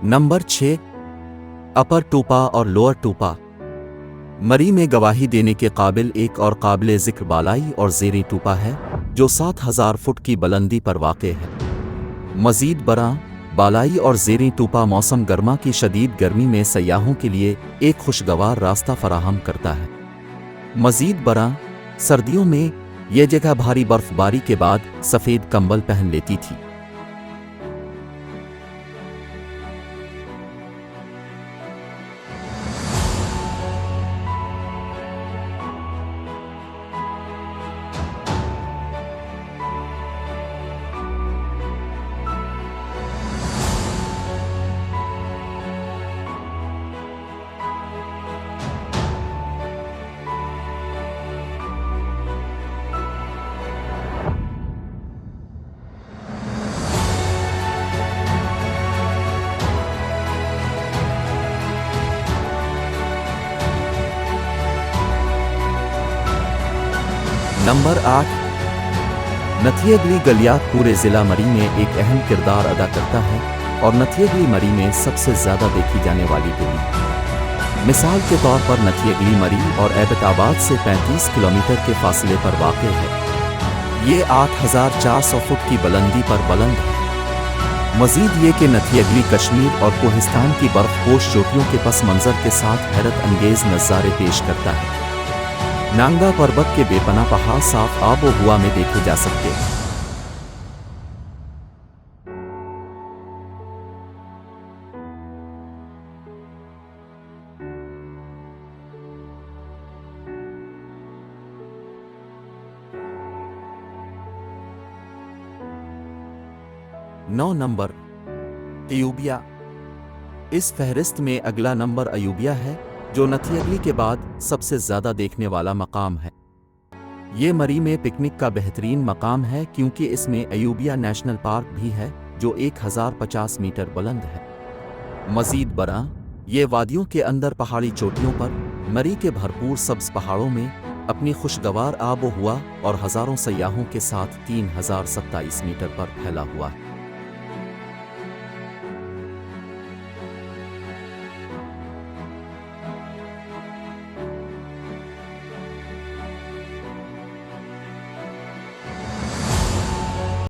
Number 6। अपर टूपा और lower टूपा। मरी में गवाही देने के काबिल एक और काबिल ज़िक्र बालाई और ज़ेरी टूपा है जो 7000 फुट की बुलंदी पर वाक़े है। मज़ीद बरा बालाई और ज़ेरी टूपा मौसम गर्मा की शदीद गर्मी में सयाहों के लिए एक खुशगवार रास्ता फराहम करता है। मज़ीद बरा सर्दियों में यह जगह भारी बर्फबारी के बाद सफ़ेद कंबल पहन लेती थी। नंबर 8। नथिएगली गलियात पूरे ज़िला मरी में एक अहम किरदार अदा करता है और नथिएगली मरी में सबसे ज़्यादा देखी जाने वाली गली। मिसाल के तौर पर नथिएगली मरी और एबटाबाद से 35 किलोमीटर के फासले पर वाक़ है। ये 8400 फुट की बुलंदी पर बुलंद है। मज़ीद ये कि नथिएगली कश्मीर और कोहिस्तान की बर्फपोश चोटियों के पस मंज़र के साथ हैरत अंगेज़ नज़ारे पेश करता है। नांगा पर्वत के बेपना पहाड़ साफ आब व हवा में देखे जा सकते हैं। नौ नंबर अयूबिया। इस फहरिस्त में अगला नंबर अयूबिया है जो नथिएगली के बाद सबसे ज़्यादा देखने वाला मकाम है। ये मरी में पिकनिक का बेहतरीन मकाम है क्योंकि इसमें अयूबिया नेशनल पार्क भी है जो 1050 मीटर बुलंद है। मज़ीद बरा ये वादियों के अंदर पहाड़ी चोटियों पर मरी के भरपूर सब्ज़ पहाड़ों में अपनी खुशगवार आब व हवा और हज़ारों सयाहों के साथ 3027 मीटर पर फैला हुआ है।